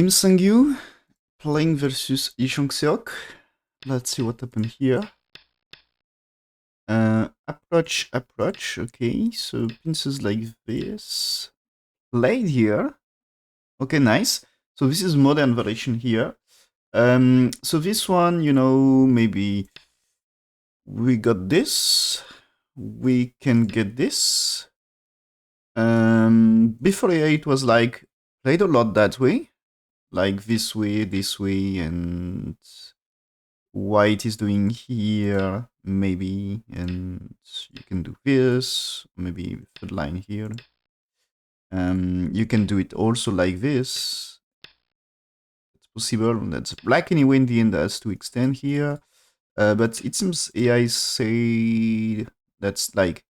Sangyu playing versus Changseok. Let's see what happened here. Approach. Okay, so pieces like this. Played here. Okay, nice. So this is modern variation here. So this one, maybe we got this. We can get this. Before AI, it was like played a lot that way, like this way, and white is doing here, maybe, and you can do this, maybe third line here. You can do it also like this. It's possible. That's black anyway in the end has to extend here. But it seems AI say that's like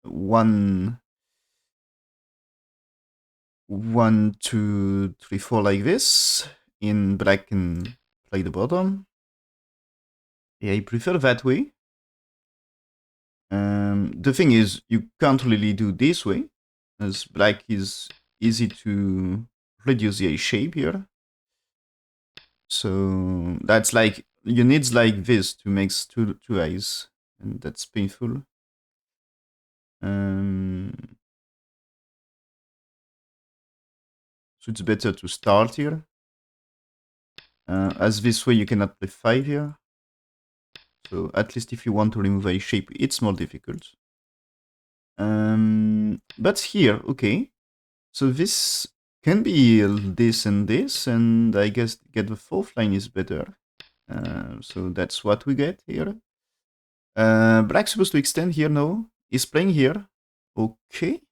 one, 2, 3, 4 like this. In black can play the bottom. AI prefer that way. The thing is, you can't really do this way, as black is easy to reduce the eye shape here. So that's like, you need like this to make two eyes, and that's painful. So it's better to start here. As this way you cannot play 5 here. So at least if you want to remove a shape, it's more difficult. But here, okay. So this can be this, and I guess get the fourth line is better. So that's what we get here. Black's supposed to extend here, no? He's playing here. Okay.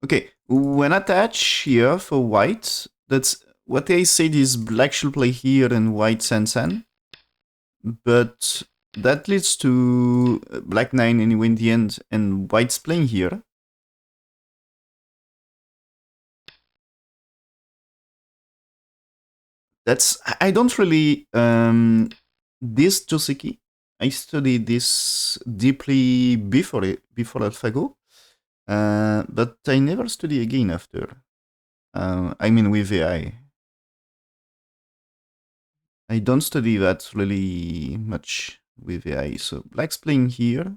Okay, when attach here for white, that's what I said is black should play here and white San. But that leads to black 9 anyway in the end, and white's playing here. That's, I don't really, this Joseki, I studied this deeply before AlphaGo, but I never study again after. I mean with AI. I don't study that really much with AI. So black's playing here,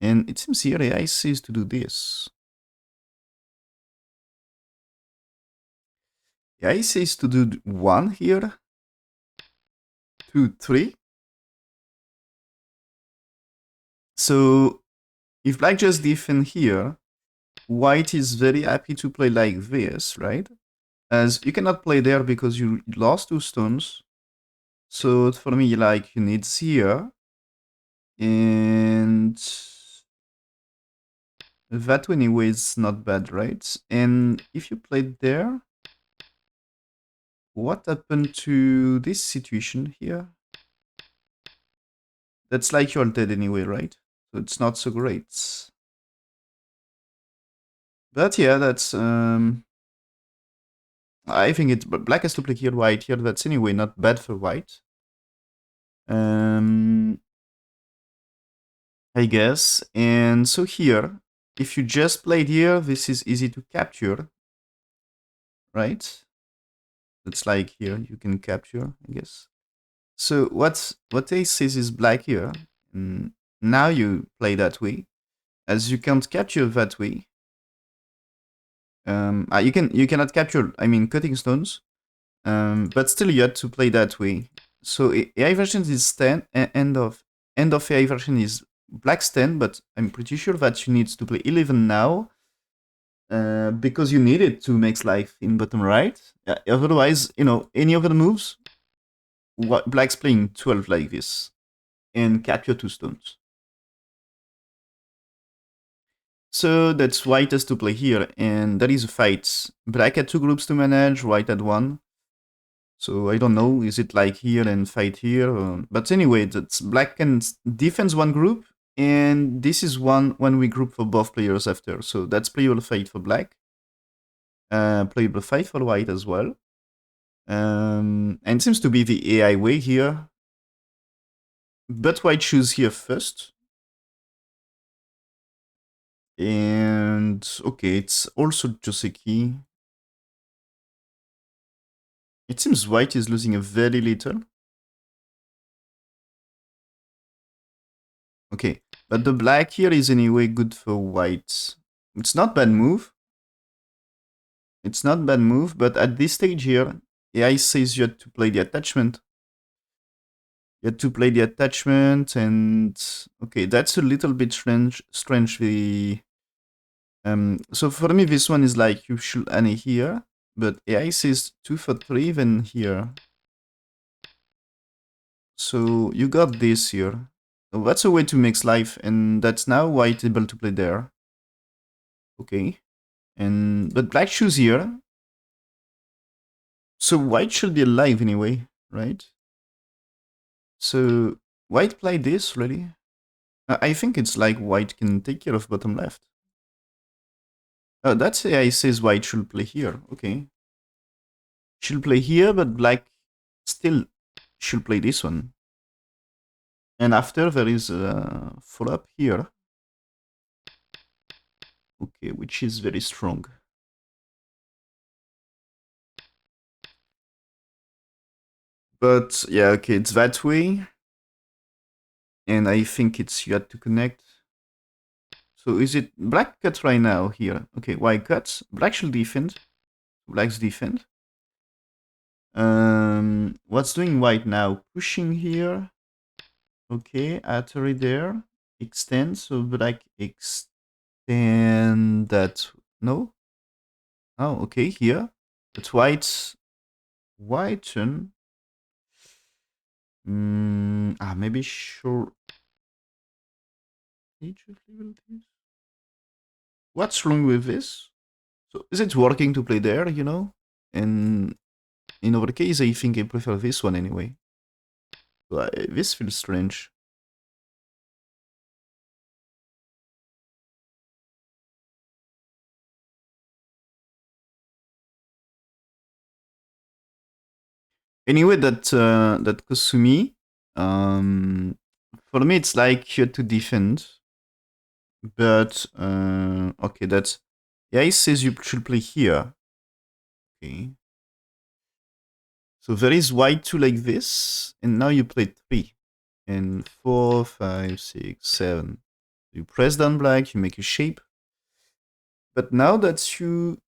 and it seems here AI says to do this. AI says to do 1 here, 2, 3. So if black just defend here, white is very happy to play like this, right? As you cannot play there because you lost 2 stones. So for me, like, you need here, and that anyway is not bad, right? And if you played there, what happened to this situation here? That's like you're dead anyway, right? So it's not so great. But yeah, that's I think it's black has to play here, white here. That's anyway not bad for white. I guess. And so here, if you just played here, this is easy to capture, right? It's like here you can capture, I guess. So what they says is black here. And now you play that way, as you can't capture that way. You cannot capture, I mean, cutting stones, but still you had to play that way. So AI version is 10. End of AI version is black's 10, but I'm pretty sure that you need to play 11 now, because you need it to make life in bottom right. Otherwise, any of the moves, black's playing 12 like this and capture 2 stones. So that's white has to play here, and that is a fight. Black had 2 groups to manage, white had 1. So I don't know, is it like here and fight here? But anyway, that's black can defense 1 group, and this is one when we group for both players after. So that's playable fight for black, playable fight for white as well. And it seems to be the AI way here. But white choose here first. And okay, it's also Joseki. It seems white is losing a very little. Okay, but the black here is anyway good for white. It's not bad move. It's not bad move, but at this stage here, AI says you had to play the attachment. You had to play the attachment, and okay, that's a little bit strange. So for me, this one is like you should any here, but AI says 2 for 3, then here. So you got this here. So that's a way to mix life, and that's now white able to play there. Okay, and but black choose here. So white should be alive anyway, right? So white play this really. I think it's like white can take care of bottom left. Oh, that's AI says white should play here. Okay. Should play here, but black still should play this one. And after there is a follow-up here. Okay, which is very strong. But yeah, okay, it's that way. And I think it's you had to connect. So is it black cut right now here? Okay, white cuts. Black should defend. Black's defend. What's doing white now? Pushing here. Okay, artery there. Extend. So black extend that. No. Oh, okay, here. But white's whiten. Maybe sure. What's wrong with this? So is it working to play there, you know? And in our case, I think I prefer this one anyway. So this feels strange. Anyway, that Kosumi, for me, it's like you have to defend. But, okay, that's... Yeah, he says you should play here. Okay. So there is white 2 like this, and now you play 3. And 4, 5, 6, 7. You press down black, you make a shape. But now that you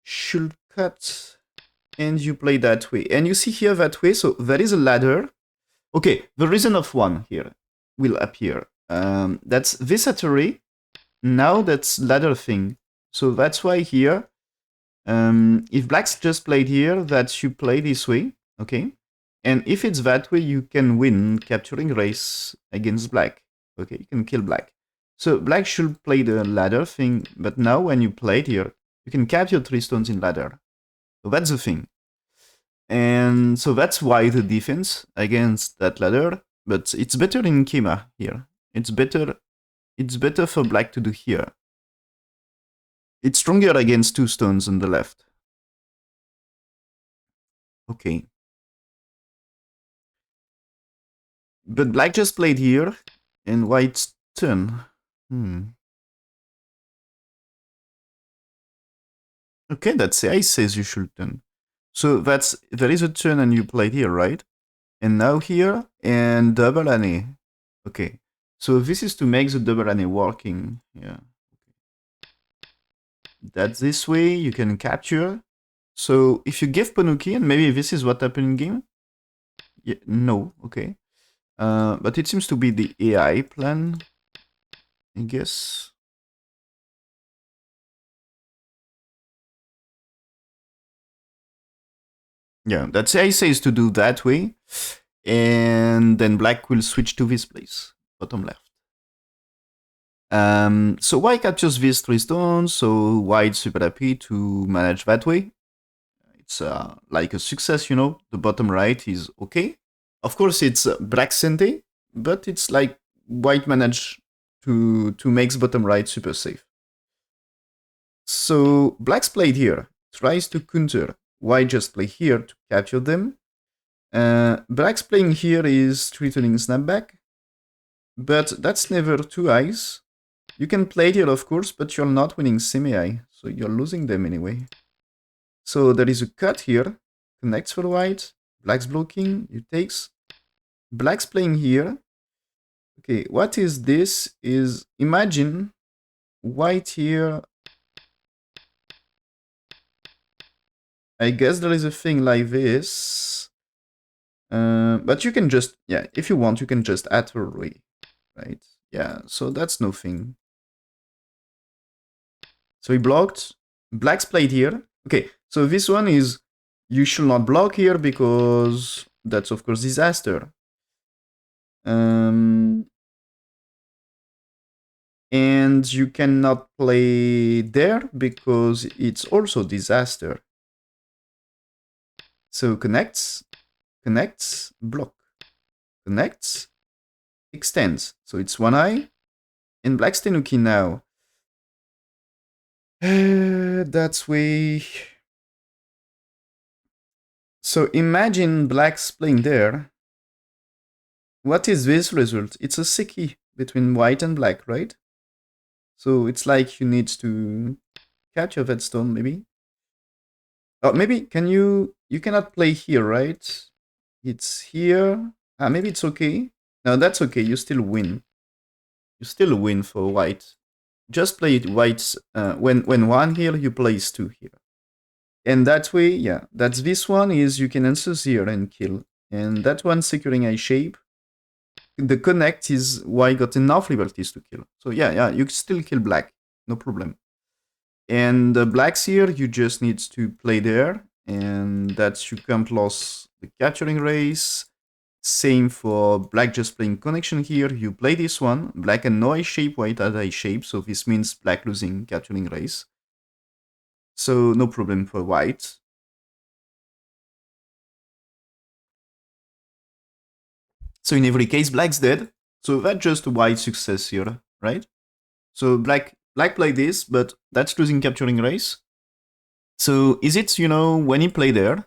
should cut, and you play that way. And you see here that way, so there is a ladder. Okay, the reason of 1 here will appear. That's this artery. Now that's ladder thing. So that's why here, if black's just played here, that you play this way, okay? And if it's that way, you can win capturing race against black. Okay, you can kill black. So black should play the ladder thing, but now when you play it here, you can capture 3 stones in ladder. So that's the thing. And so that's why the defense against that ladder, but it's better in Kima here. It's better for black to do here. It's stronger against 2 stones on the left. Okay. But black just played here, and white's turn. Okay, that's AI says you should turn. So there is a turn and you played here, right? And now here, and double ane. Okay. So this is to make the double ane working. Yeah. That's this way, you can capture. So if you give Panuki, and maybe this is what happened in game? Yeah, no, okay. But it seems to be the AI plan, I guess. Yeah, that's AI says to do that way. And then black will switch to this place, bottom left. So white captures these 3 stones, so white's super happy to manage that way. It's like a success, you know. The bottom right is okay. Of course, it's black sente, but it's like white managed to make bottom right super safe. So black's played here, tries to counter. White just play here to capture them. Black's playing here is returning snapback. But that's never two eyes. You can play it here, of course, but you're not winning semi-eye, so you're losing them anyway. So there is a cut here. Connects for white. Black's blocking. You takes. Black's playing here. Okay, what is this? Is imagine white here. I guess there is a thing like this. But you can just, yeah, if you want, you can just add a ray, right? Yeah, so that's nothing. So he blocked. Black's played here. Okay, so this one is, you should not block here because that's, of course, disaster. And you cannot play there because it's also disaster. So connects, block, connects, extends. So it's one eye. And Black's Tenuki now. That's way. So imagine Black's playing there. What is this result? It's a Seki between white and black, right? So it's like you need to catch a stone, maybe. Oh, maybe can you? You cannot play here, right? It's here. Ah, maybe it's okay. No, that's okay. You still win. You still win for white. Just play it white. When one here, you place two here. And that way, yeah, that's this one is you can answer here and kill. And that one securing a shape. The connect is why I got enough liberties to kill. So yeah, you still kill black, no problem. And the blacks here, you just need to play there, and that you can't lose the capturing race. Same for black just playing connection here. You play this one. Black and no I shape, white has I shape, so this means black losing capturing race. So no problem for white. So in every case, black's dead. So that's just a white success here, right? So black played this, but that's losing capturing race. So is it, when he played there,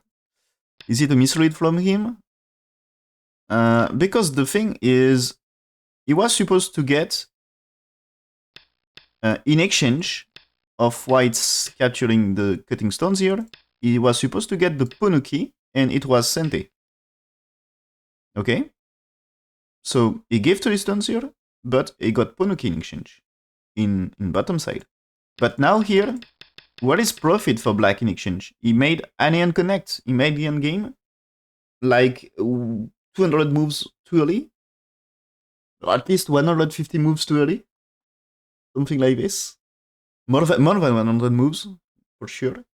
is it a misread from him? Because the thing is, he was supposed to get, in exchange of whites capturing the cutting stones here, he was supposed to get the Ponuki, and it was Sente. Okay? So he gave 3 stones here, but he got Ponuki in exchange, in bottom side. But now here, what is profit for black in exchange? He made Anian connect. He made the end game like 200 moves too early, or at least 150 moves too early, something like this. More than 100 moves for sure.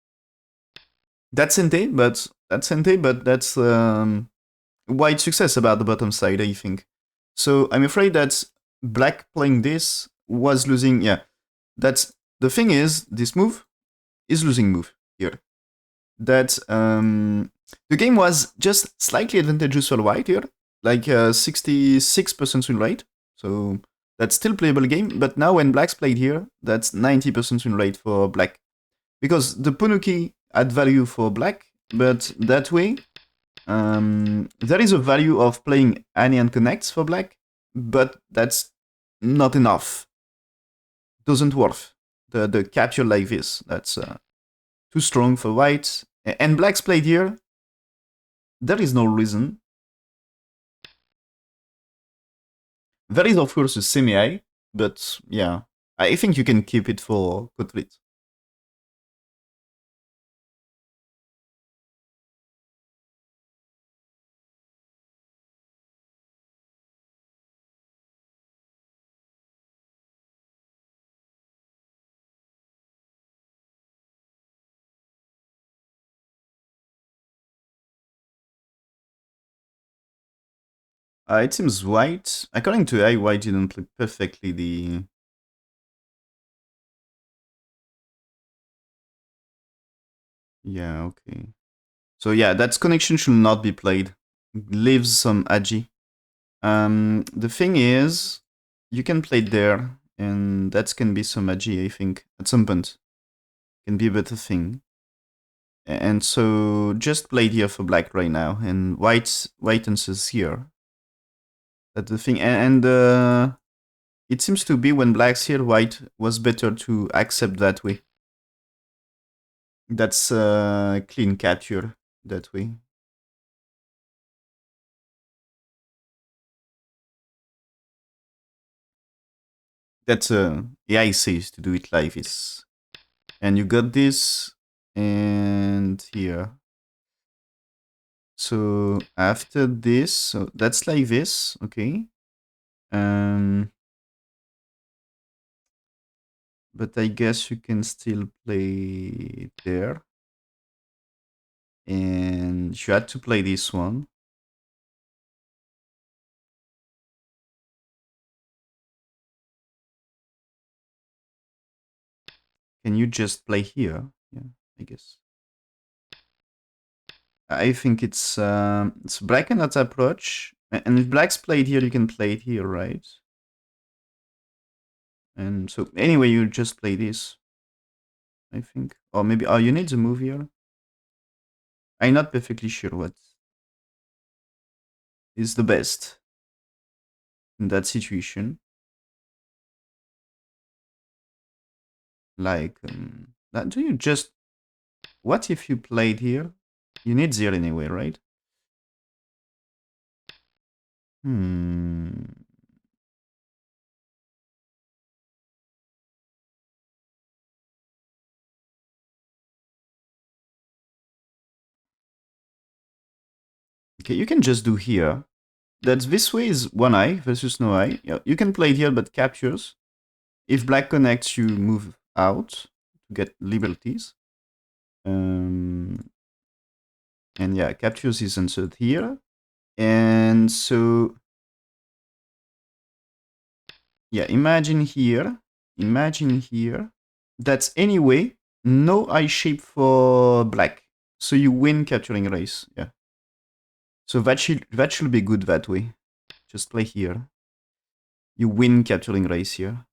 That's Sente, but that's wide success about the bottom side, I think. So I'm afraid that black playing this was losing. Yeah, that's the thing is this move is losing move here. That the game was just slightly advantageous for white here, like 66% win rate. So that's still playable game. But now when black's played here, that's 90% win rate for black. Because the Ponuki add value for black, but that way, there is a value of playing Anian connects for black, but that's not enough. Doesn't worth the capture like this. That's too strong for white. And black's played here. There is no reason. There is, of course, a semi-eye, but yeah, I think you can keep it for Kotrit. It seems white. According to AI, white didn't look perfectly the. Yeah, okay. So yeah, that connection should not be played. Leaves some agi. The thing is, you can play it there, and that can be some agi, I think, at some point. Can be a better thing. And so just play it here for black right now, and white answers here. That's the thing. And it seems to be when black's here, white was better to accept that way. That's clean capture that way. That's AI says to do it like this. And you got this, and here. So after this, so that's like this, okay. Um, but I guess you can still play there. And you had to play this one. Can you just play here? Yeah, I guess. I think it's black cannot approach. And if black's played here, you can play it here, right? And so anyway, you just play this, I think. Or maybe you need the move here. I'm not perfectly sure what is the best in that situation. Like, do you just... What if you played here? You need zero anyway, right? Hmm. Okay, you can just do here. That's this way is one eye versus no eye. Yeah, you can play it here, but captures. If black connects, you move out to get liberties. And yeah, captures is answered here. And so, yeah, imagine here. Imagine here. That's anyway no eye shape for black. So you win capturing race. Yeah. So that should be good that way. Just play here. You win capturing race here.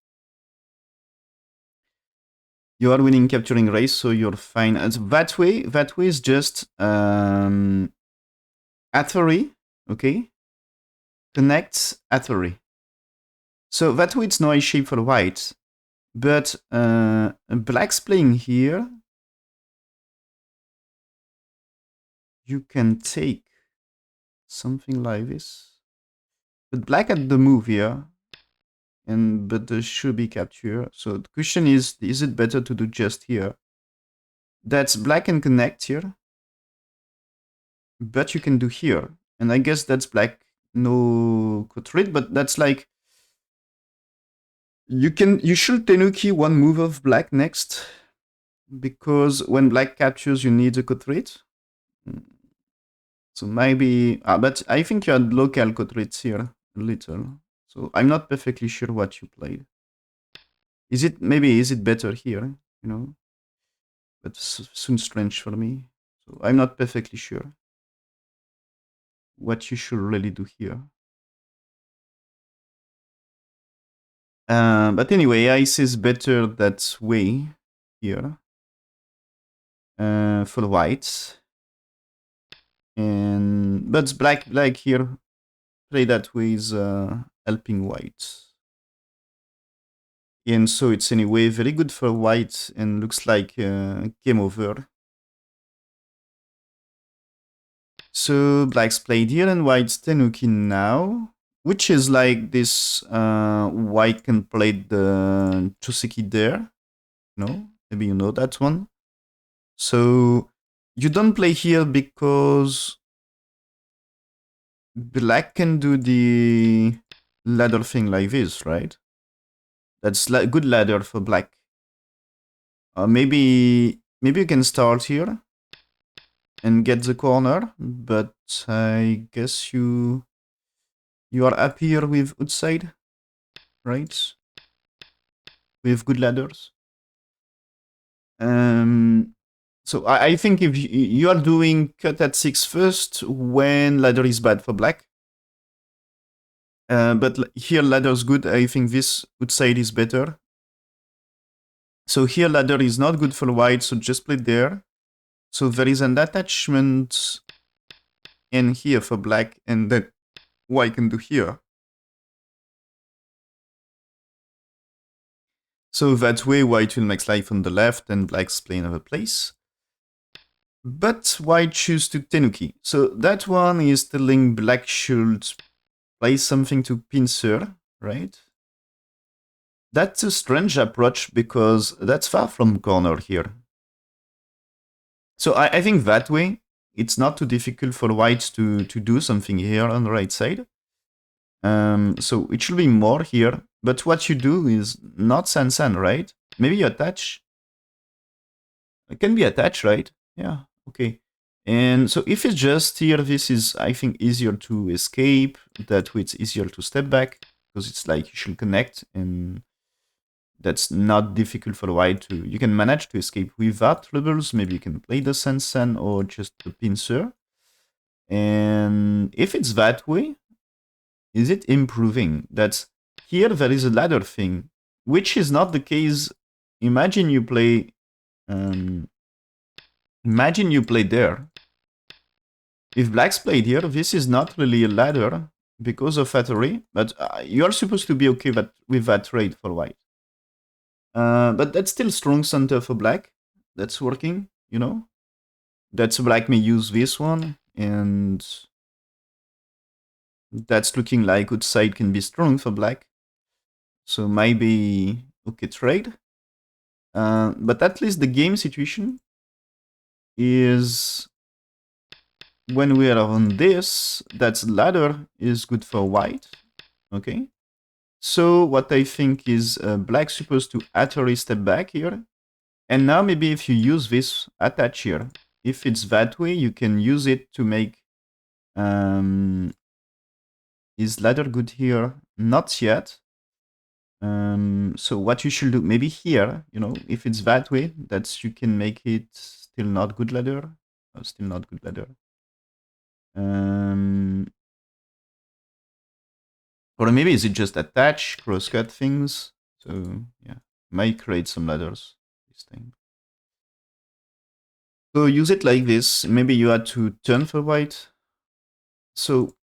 You are winning capturing race, so you're fine. And that way is just Athery, okay? Connects Athery. So that way it's no eye shape for white. But black's playing here. You can take something like this. But black had the move here. But there should be capture. So the question is it better to do just here? That's black and connect here. But you can do here. And I guess that's black no could read, but that's like you should tenuki one move of black next. Because when black captures you need a code rate. So maybe but I think you had local code rates here a little. So I'm not perfectly sure what you played. Is it better here? You know? But soon strange for me. So I'm not perfectly sure what you should really do here. But anyway, ice is better that way here for whites. And but black here play that way is helping white. And so it's anyway very good for white and looks like game over. So black's played here and white's tenuki now. Which is like this white can play the Choseki there. No? Maybe you know that one. So you don't play here because black can do the ladder thing like this, right? That's good ladder for black. Maybe you can start here and get the corner, but I guess you are happier with outside, right? With good ladders. So I think if you are doing cut at 6 first when ladder is bad for black. But here ladder is good. I think this outside is better. So here ladder is not good for white, so just play there. So there is an attachment in here for black, and then white can do here. So that way white will make life on the left and black's play another place. But white choose to tenuki. So that one is telling black should play something to pincer, right? That's a strange approach because that's far from corner here. So I think that way, it's not too difficult for white to do something here on the right side. So it should be more here. But what you do is not San, right? Maybe you attach. It can be attached, right? Yeah, okay. And so if it's just here, this is, I think, easier to escape. That way it's easier to step back because it's like you should connect, and that's not difficult for white to. You can manage to escape without troubles. Maybe you can play the San or just the pincer. And if it's that way, is it improving? That's here there is a ladder thing, which is not the case. Imagine you play imagine you play there. If black's played here, this is not really a ladder because of Fattery, but you are supposed to be okay with that trade for white. But that's still strong center for black. That's working, you know? That's black may use this one, and that's looking like good side can be strong for black. So maybe okay trade. But at least the game situation is when we are on this, that ladder is good for white. Okay. So what I think is black supposed to actually step back here. And now maybe if you use this attach here, if it's that way, you can use it to make is ladder good here? Not yet. So what you should do, maybe here, you know, if it's that way, that you can make it still not good ladder. Oh, still not good ladder. Or maybe is it just attach, crosscut things? So yeah, might create some ladders this time. So use it like this. Maybe you had to turn for white. So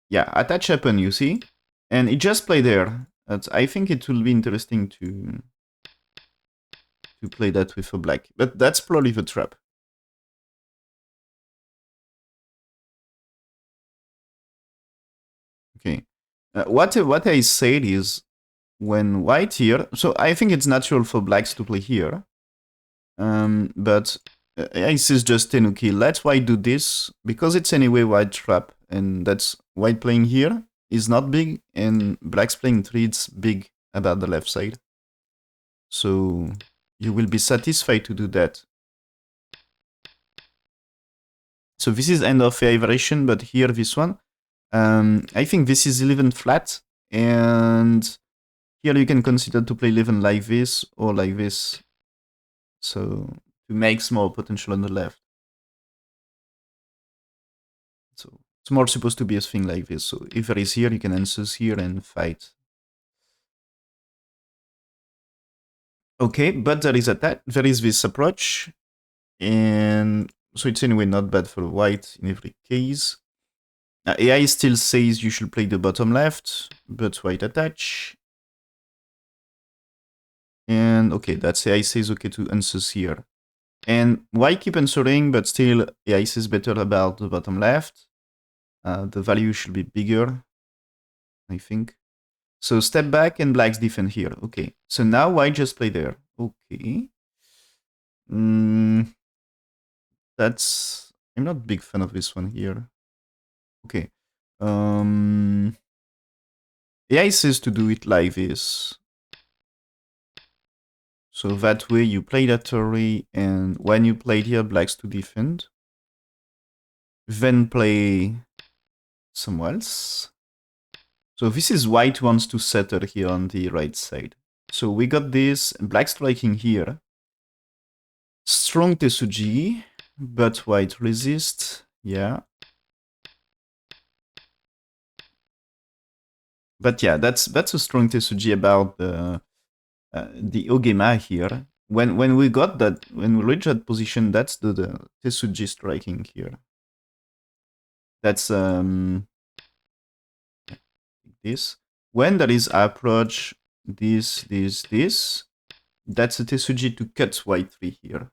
yeah, attach happen, you see? And it just play there. I think it will be interesting to play that with a black. But that's probably the trap. Okay. What I said is when white here, so I think it's natural for blacks to play here. But Ace is just Tenuki. Let white do this because it's anyway white trap, and that's white playing here is not big, and black's playing 3 it's big about the left side. So you will be satisfied to do that. So this is end of AI variation, but here this one, I think this is 11 flat, and here you can consider to play 11 like this or like this. So to make small potential on the left. So it's more supposed to be a thing like this. So if there is here, you can answer here and fight. Okay, but there is there is this approach, and so it's anyway not bad for white in every case. AI still says you should play the bottom left, but white attach. And okay, that's AI says okay to answer here. And why keep answering, but still AI says better about the bottom left. The value should be bigger, I think. So step back and black's defend here. Okay. So now white just play there. Okay. That's... I'm not a big fan of this one here. Okay. AI says to do it like this. So that way you play that turret, and when you play here, blacks to defend. Then play somewhere else. So this is white wants to settle here on the right side. So we got this, black striking here. Strong Tesuji, but white resist, yeah. But yeah, that's a strong Tesuji about the Ogema here. When we got that, when we reached that position, that's the Tesuji striking here. That's this. When there is approach, this. That's a Tesuji to cut white 3 here.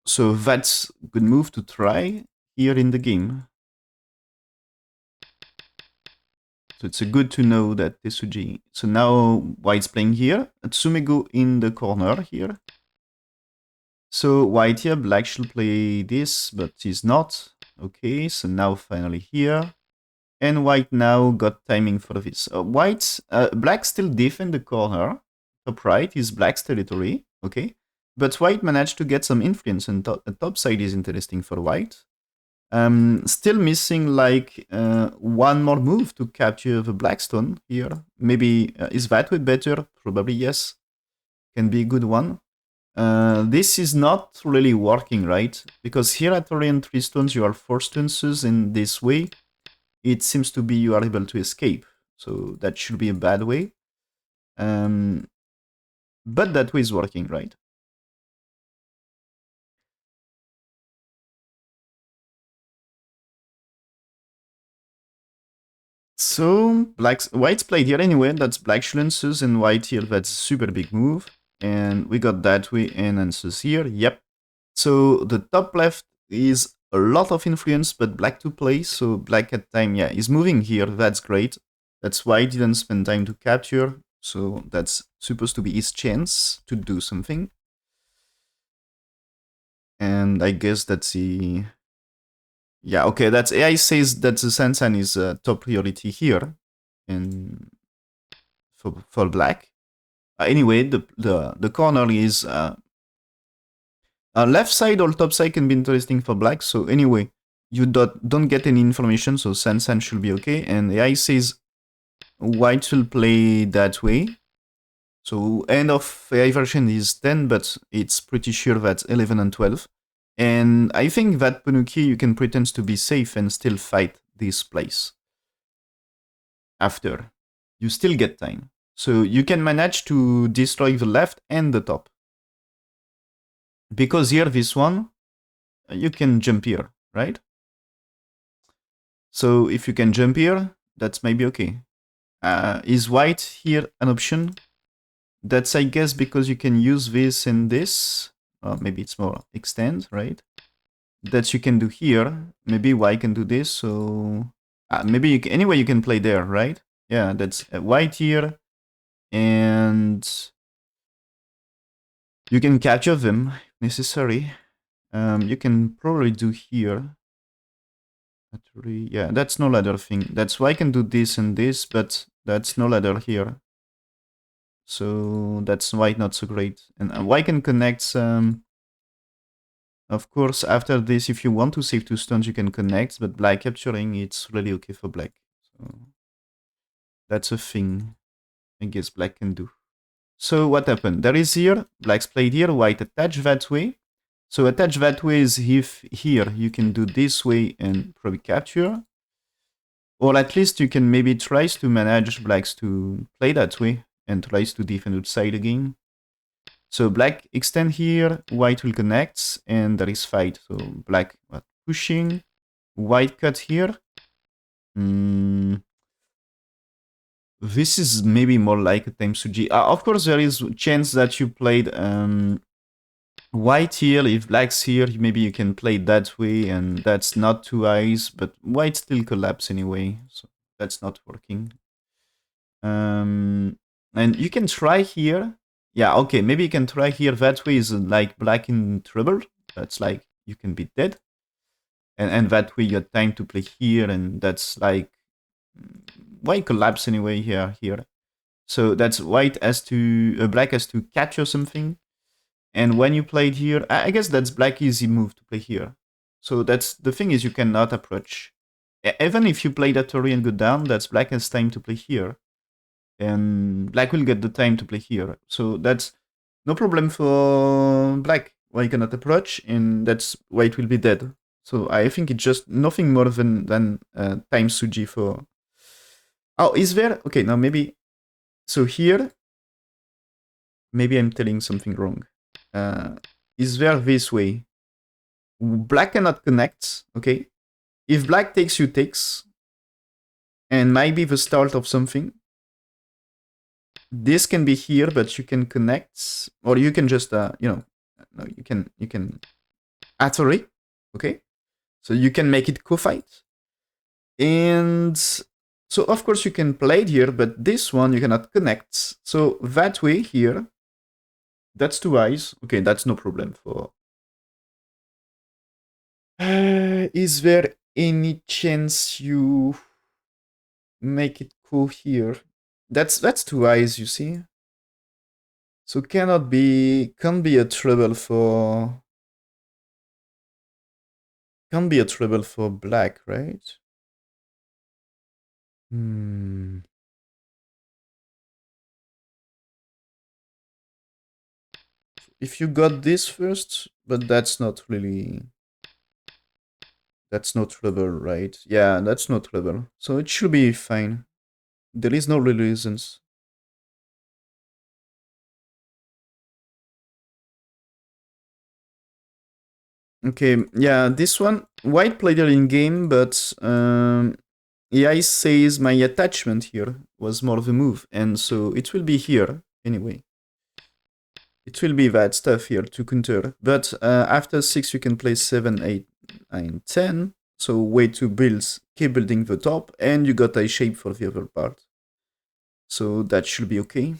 So that's good move to try here in the game. So it's a good to know that Tesuji. So now white's playing here. Tsumego in the corner here. So white here, black should play this, but he's not. Okay, so now finally here. And white now got timing for this. Black still defend the corner. Top right is black's territory. Okay. But white managed to get some influence, and top side is interesting for white. Still missing like one more move to capture the blackstone here. Maybe is that way better? Probably yes. Can be a good one. This is not really working, right? Because here at Orient 3 stones, you are 4 stances in this way. It seems to be you are able to escape. So that should be a bad way. But that way is working, right? So white's played here anyway. That's black shouldn't and white here. That's a super big move. And we got that way and answers here. Yep. So the top left is a lot of influence, but black to play. So black at time, yeah, is moving here. That's great. That's why he didn't spend time to capture. So that's supposed to be his chance to do something. And I guess that's the... Yeah, okay, that's AI says that the Sansan is top priority here. And for black. Anyway, the corner is... left side or top side can be interesting for black. So anyway, you don't get any information, so Sansan should be okay. And AI says white will play that way. So end of AI version is 10, but it's pretty sure that's 11 and 12. And I think that Panuki you can pretend to be safe and still fight this place. After. You still get time. So you can manage to destroy the left and the top. Because here, this one, you can jump here, right? So if you can jump here, that's maybe okay. Is white here an option? That's, I guess, because you can use this and this. Maybe it's more extend, right? That you can do here. Maybe white can do this, so... maybe you can, anyway, you can play there, right? Yeah, that's white here. And... you can capture them, if necessary. You can probably do here. Yeah, that's no ladder thing. That's why I can do this and this, but that's no ladder here. So that's why not so great. And why can connect... of course, after this, if you want to save 2 stones, you can connect, but black capturing, it's really okay for black. So that's a thing I guess black can do. So what happened? There is here, black's played here, white attach that way. So attach that way is if here you can do this way and probably capture. Or at least you can maybe try to manage blacks to play that way and tries to defend outside again. So black extend here, white will connect, and there is fight. So black pushing, white cut here. This is maybe more like a time Suji. Of course, there is chance that you played white here. If black's here, maybe you can play that way, and that's not 2 eyes, but white still collapse anyway, so that's not working. And you can try here. Yeah, okay, maybe you can try here. That way is like black in trouble. That's like you can be dead. And that way you got time to play here, and that's like white collapse anyway here. So that's white has to black has to capture something. And when you played here, I guess that's black easy move to play here. So that's the thing is you cannot approach. Even if you play that Tori and go down, that's black has time to play here. And black will get the time to play here. So that's no problem for black. Why you cannot approach, and that's white will be dead. So I think it's just nothing more than time Suji for... Oh, is there... Okay, now maybe... So here... Maybe I'm telling something wrong. Is there this way? Black cannot connect, okay? if black takes, you takes, and might be the start of something. This can be here, but you can connect, or you can just, no, you can Atari, okay? So you can make it co-fight. And so of course you can play it here, but this one you cannot connect. So that way here, that's two eyes. Okay, that's no problem for. Is there any chance you make it cool here? That's two eyes, you see. So can't be a trouble for can't be a trouble for black, right? Hmm. If you got this first, but that's not trouble, right? Yeah, that's not trouble. So it should be fine. There is no real reasons. Okay, yeah, this one white played it in game, but AI says my attachment here was more of a move, and so it will be here anyway. It will be that stuff here to counter. But after 6, you can play 7, 8, 9, 10. So way to build, keep building the top, and you got a shape for the other part. So that should be okay.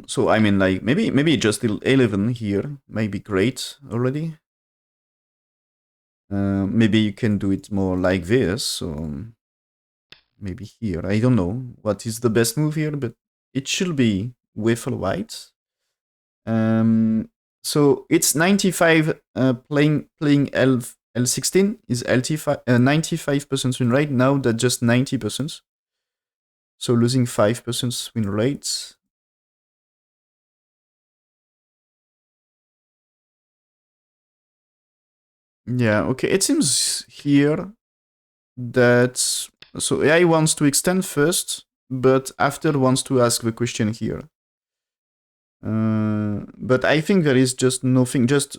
So I mean, like maybe just 11 here might be great already. Maybe you can do it more like this. So maybe here. I don't know what is the best move here, but it should be with white. So it's 95 playing L16 is LT5 95% win rate. Now that's just 90%. So losing 5% win rates. Yeah, okay. It seems here that so AI wants to extend first, but after wants to ask the question here. But I think there is just nothing, just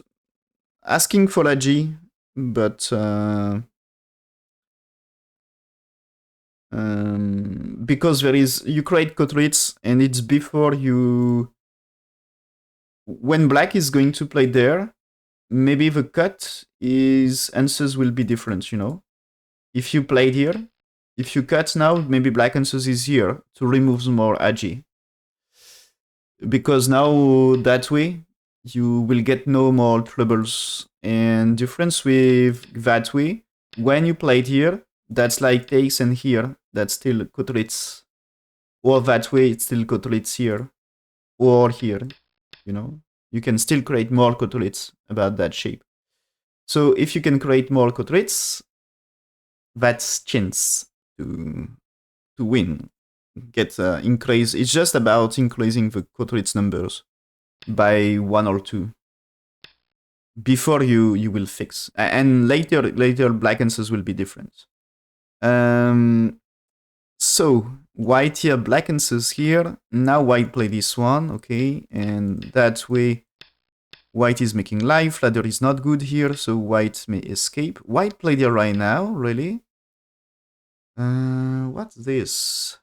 asking for a G, but because there is you create quadrants and it's before you when black is going to play there, maybe the cut is answers will be different, you know. If you played here, if you cut now, maybe black answers is here to remove more agi. Because now that way you will get no more troubles. And difference with that way, when you played here, that's like takes, and here that's still quadrants. Or that way it's still quadrants here. Or here, you know. You can still create more quadrants about that shape. So if you can create more quadrants, that's chance to win. Get increase. It's just about increasing the quadrants numbers by 1 or 2 before you will fix, and later black answers will be different. So white here, black answers here. Now white play this one, okay, and that way white is making life. Ladder is not good here, so white may escape. White played here right now, really. What's this?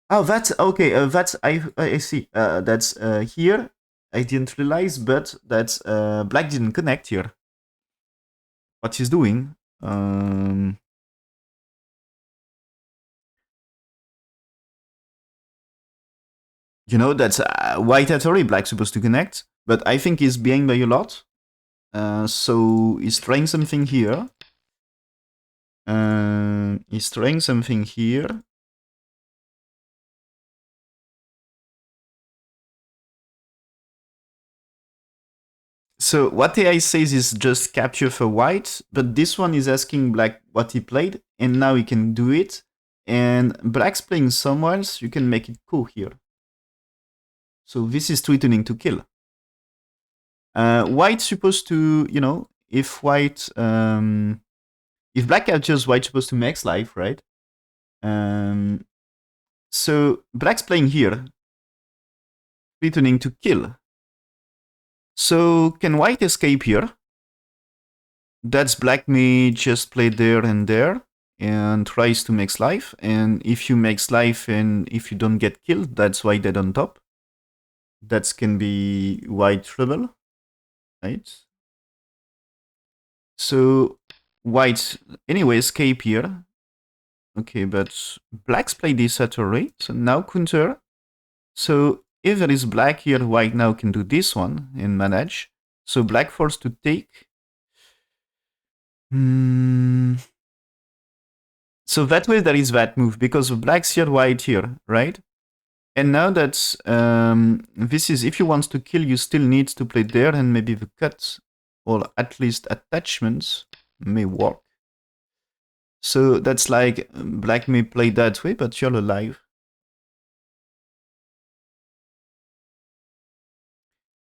Oh, that's okay. That's I see. That's here. I didn't realize, but that's black didn't connect here. What he's doing? You know, that's white at already, black supposed to connect, but I think he's behind by a lot. So he's trying something here. He's trying something here. So what AI says is just capture for white, but this one is asking black what he played, and now he can do it. And black's playing somewhere else, you can make it cool here. So this is threatening to kill. White's supposed to, you know, if black captures, white's supposed to max life, right? So black's playing here, threatening to kill. So can white escape here? That's black may just play there and there and tries to make life. And if you make life and if you don't get killed, that's why dead on top. That can be white trouble, right? So white anyway escape here. Okay, but blacks play this at a rate. So now counter. So if there is black here, white now can do this one and manage. So black forced to take. Hmm. So that way there is that move because black's here, white here, right? And now that this is, if you want to kill, you still need to play there, and maybe the cut or at least attachments may work. So that's like black may play that way, but you're alive.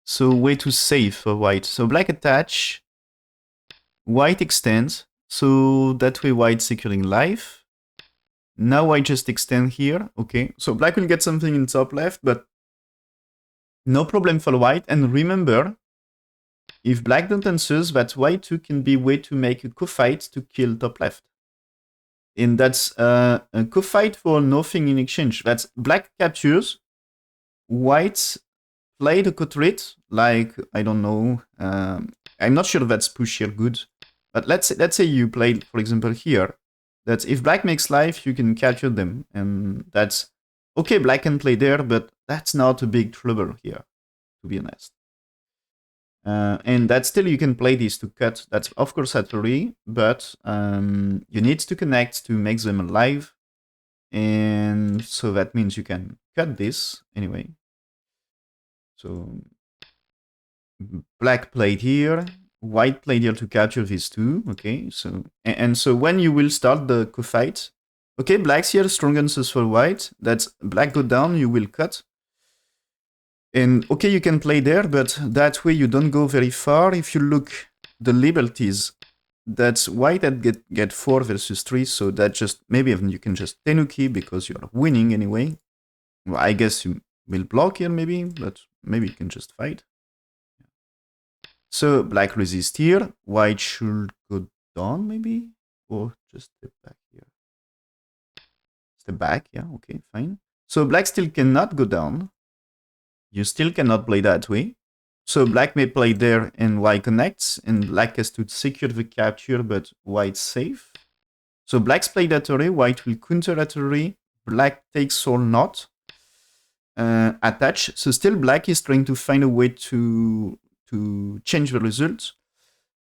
So way too safe for white. So black attach, white extends. So that way white securing life. Now I just extend here. Okay, so black will get something in top left, but no problem for white. And remember, if black don't answer, that white too can be way to make a co-fight to kill top left. And that's a co-fight for nothing in exchange. That's black captures, white play the co-trait, like, I don't know, I'm not sure that's push here good. But let's say you played, for example, here, that if black makes life, you can capture them. And that's, okay, black can play there, but that's not a big trouble here, to be honest. And that still you can play this to cut. That's of course at 3, but you need to connect to make them alive. And so that means you can cut this anyway. So black played here, white played here to capture these two. Okay, so and so when you will start the co-fight, okay, black's here, strong answers for white. That's black go down, you will cut. And okay, you can play there, but that way you don't go very far. If you look the liberties, that's white that get 4 versus 3, so that just, maybe even you can just tenuki because you're winning anyway. Well, I guess you will block here maybe, but maybe you can just fight. So black resist here, white should go down maybe, or just step back here. Step back, yeah, okay, fine. So black still cannot go down. You still cannot play that way. So black may play there and white connects, and black has to secure the capture, but white's safe. So black's play that array, white will counter that array, black takes or not, attach. So still black is trying to find a way to change the result.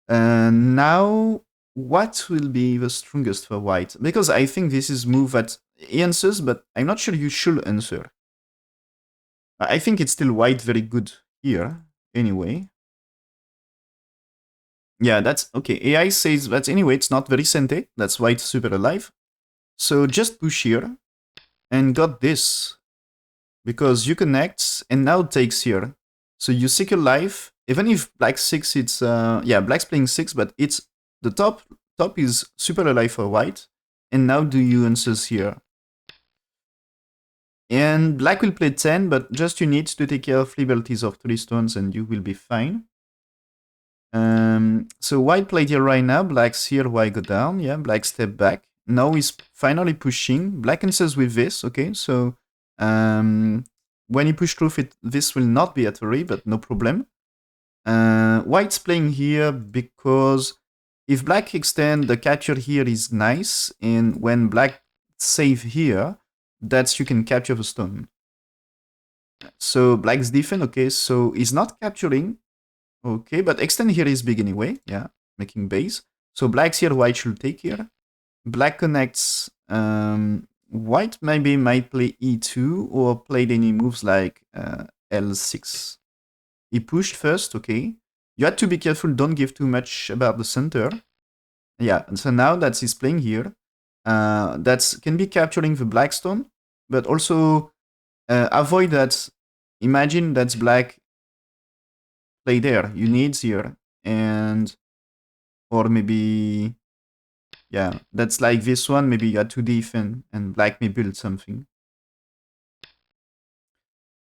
Now, what will be the strongest for white? Because I think this is move that he answers, but I'm not sure you should answer. I think it's still white very good here, anyway. Yeah, that's okay. AI says that anyway, it's not very sente. That's why it's super alive. So just push here and got this. Because you connect and now takes here. So you secure life. Even if black 6, it's yeah, black's playing 6, but it's the top is super alive for white. And now do you answers here. And black will play 10, but just you need to take care of liberties of 3 stones and you will be fine. So white played here right now, black's here, white go down, yeah, black step back. Now he's finally pushing, black answers with this, okay, so when you push through it, this will not be at array, but no problem. White's playing here because if black extend, the capture here is nice, and when black save here, that's you can capture the stone. So black's defend, okay, so he's not capturing, okay, but extend here is big anyway, yeah, making base. So black's here, white should take here. Black connects, white maybe might play e2 or played any moves like l6. He pushed first, okay. You had to be careful, don't give too much about the center. Yeah, and so now that he's playing here, that can be capturing the black stone, but also avoid that. Imagine that's black play there, you need here, and or maybe, yeah, that's like this one, maybe you had to defend and black may build something.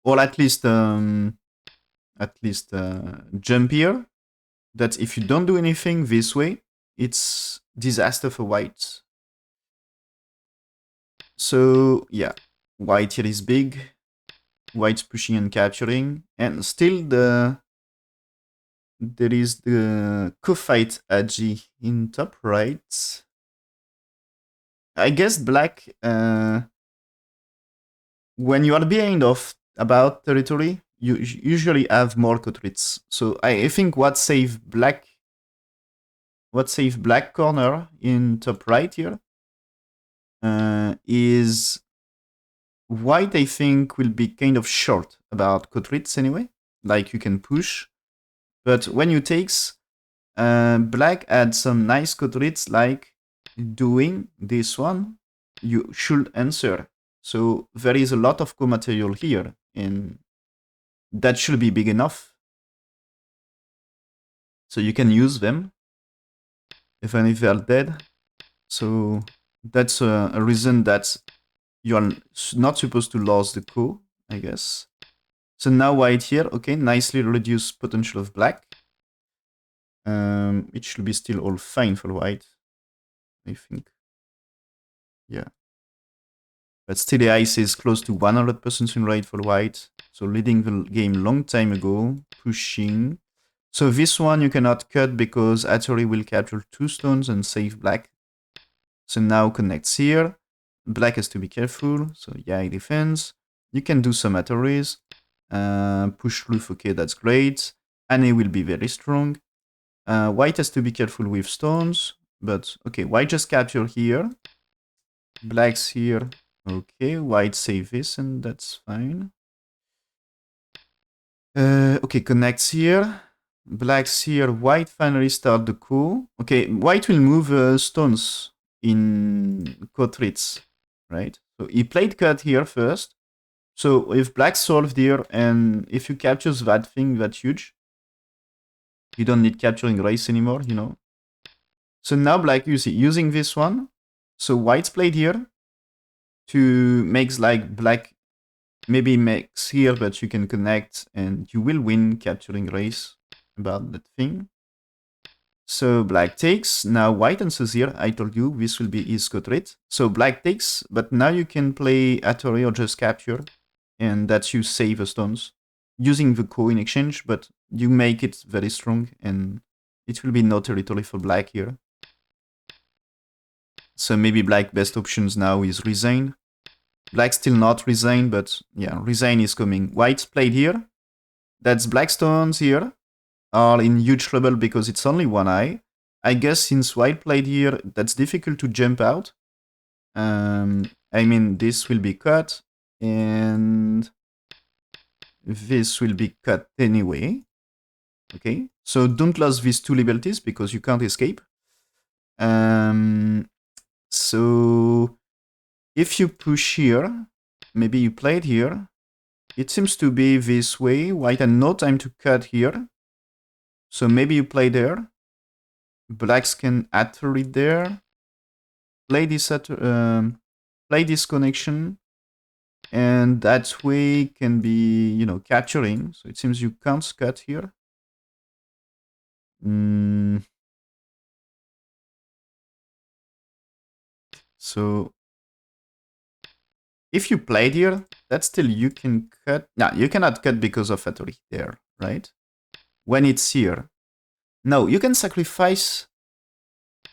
Or at least jump here. That if you don't do anything this way, it's disaster for white. So yeah, white here is big. White's pushing and capturing, and still there is the co-fight Agi in top right. I guess black, when you are behind of about territory, you usually have more co-threats. So I think what saved black corner in top right here is white, I think, will be kind of short about co-threats anyway. Like you can push, but when you takes, black had some nice co-threats like doing this one, you should answer. So there is a lot of co-material here, and that should be big enough. So you can use them, even if they are dead. So that's a reason that you are not supposed to lose the co, I guess. So now white here, okay, nicely reduced potential of black. It should be still all fine for white, I think. Yeah. But still the ice is close to 100% win rate for white. So leading the game long time ago, pushing. So this one you cannot cut because Atari will capture 2 stones and save black. So now connects here. Black has to be careful. So yeah, he defends. You can do some Ataris. Push roof, okay, that's great. Anne will be very strong. White has to be careful with stones. But okay, white just capture here. Black's here. Okay, white save this and that's fine. Okay, connects here. Black's here. White finally start the coup. Okay, white will move stones in Kotritz, right? So he played cut here first. So if black solved here and if you captures that thing, that's huge. You don't need capturing race anymore, you know. So now black, you see, using this one. So white's played here to makes like black maybe makes here, but you can connect and you will win capturing race about that thing. So black takes, now white answers here. I told you this will be his co-trait. So black takes, but now you can play Atari or just capture, and that you save the stones using the co in exchange, but you make it very strong and it will be no territory for black here. So maybe black best options now is resign. Black still not resign, but yeah, resign is coming. White played here. That's black stones here are in huge trouble because it's only one eye. I guess since white played here, that's difficult to jump out. I mean, this will be cut, and this will be cut anyway. Okay, so don't lose these 2 liberties because you can't escape. So if you push here, maybe you played here. It seems to be this way. White had no time to cut here. So maybe you play there. Blacks can enter it there. Play this connection. And that way can be, you know, capturing. So it seems you can't cut here. So if you played here, that's still you can cut. No, you cannot cut because of Hattori there, right? When it's here. No, you can sacrifice.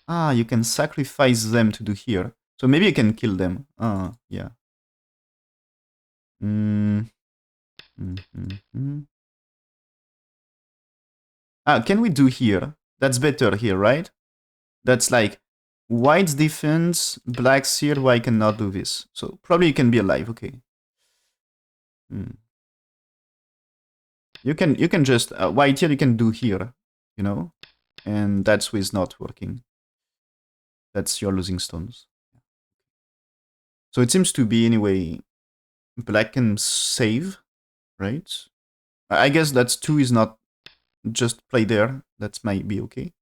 You can sacrifice them to do here. So maybe you can kill them. Yeah. Can we do here? That's better here, right? That's like white's defense, black's here, white cannot do this. So probably you can be alive, okay. You can just white here you can do here, you know? And that's what's not working. That's your losing stones. So it seems to be anyway black can save, right? I guess that's 2 is not just play there. That might be okay.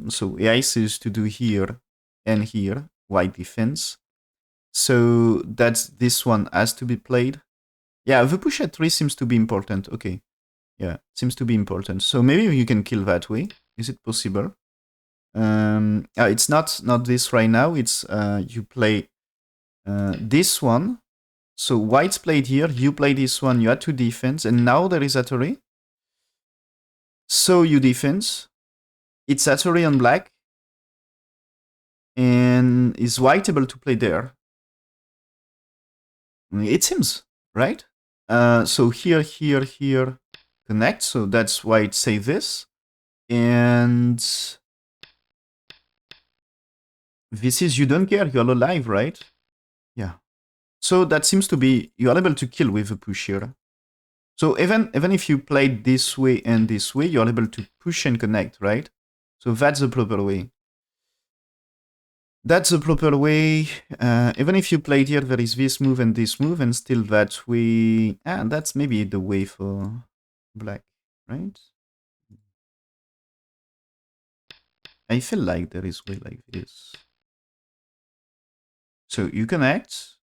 So ace is to do here and here, white defense. So that's this one has to be played. Yeah, the push at 3 seems to be important. Okay. Yeah, seems to be important. So maybe you can kill that way. Is it possible? It's not this right now. It's you play this one. So white's played here. You play this one. You had to defense, and now there is Atari. So you defense. It's Atari on black, and is white able to play there? It seems right. So here, connect. So that's why it say this, and this is you don't care. You're alive, right? Yeah. So that seems to be you are able to kill with a push here. So even if you played this way and this way, you're able to push and connect, right? So that's the proper way. That's the proper way. Even if you played here, there is this move, and still that way. And that's maybe the way for black, right? I feel like there is way like this. So you connect.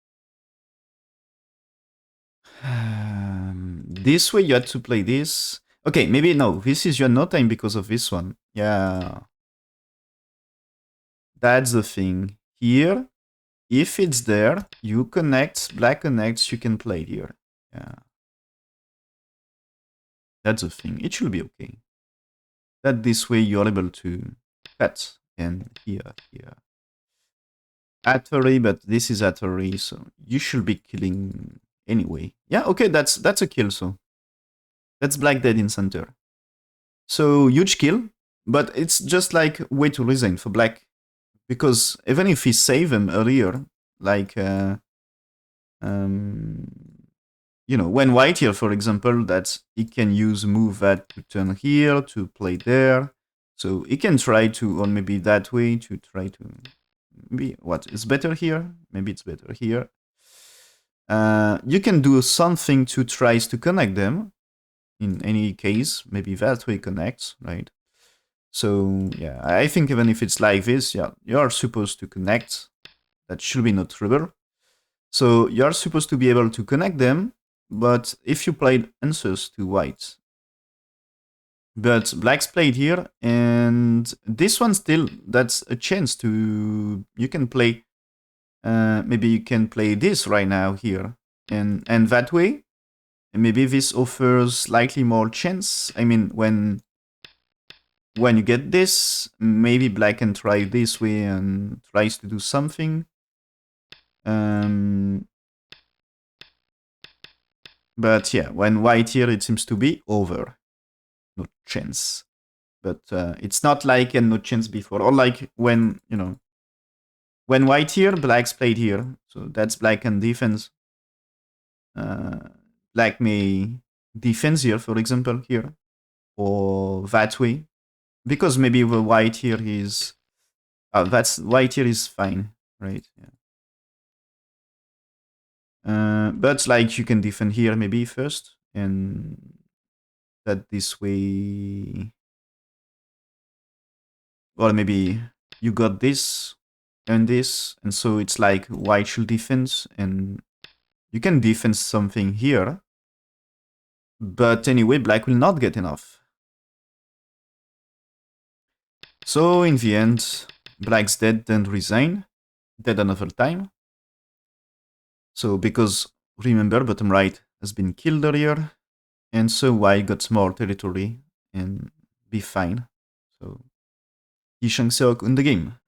This way you had to play this. Okay, maybe no. This is your no time because of this one. Yeah. That's the thing. Here, if it's there, you connect, black connects, you can play here. Yeah. That's the thing. It should be okay. That this way you're able to pet and here. Atari, but this is Atari, so you should be killing anyway. Yeah, okay, that's a kill, so. That's black dead in center. So huge kill, but it's just like way too resign for black. Because even if he save him earlier, like um when white here, for example, that he can use move that to turn here, to play there. So he can try to, or maybe that way, to try to, maybe, what, is better here? Maybe it's better here. You can do something to try to connect them. In any case, maybe that way connects, right? So, yeah, I think even if it's like this, yeah, you're supposed to connect. That should be no trouble. So you're supposed to be able to connect them, but if you played answers to white, but black's played here, and this one still, that's a chance to, you can play, maybe you can play this right now here, and that way, and maybe this offers slightly more chance. I mean, when you get this, maybe black can try this way and tries to do something. But yeah, when white here, it seems to be over. No chance. But it's not like a no chance before. Or like when, when white here, black's played here. So that's black and defense. Black may defense here, for example, here. Or that way. Because maybe the white here is... that's white here is fine, right? Yeah. But like you can defend here maybe first. And that this way... Or maybe you got this and this, and so it's like white should defense, and you can defense something here. But anyway, black will not get enough. So in the end, black's dead and resign. Dead another time. So because, remember, bottom right has been killed earlier, and so white got more territory and be fine. So, Changseok in the game.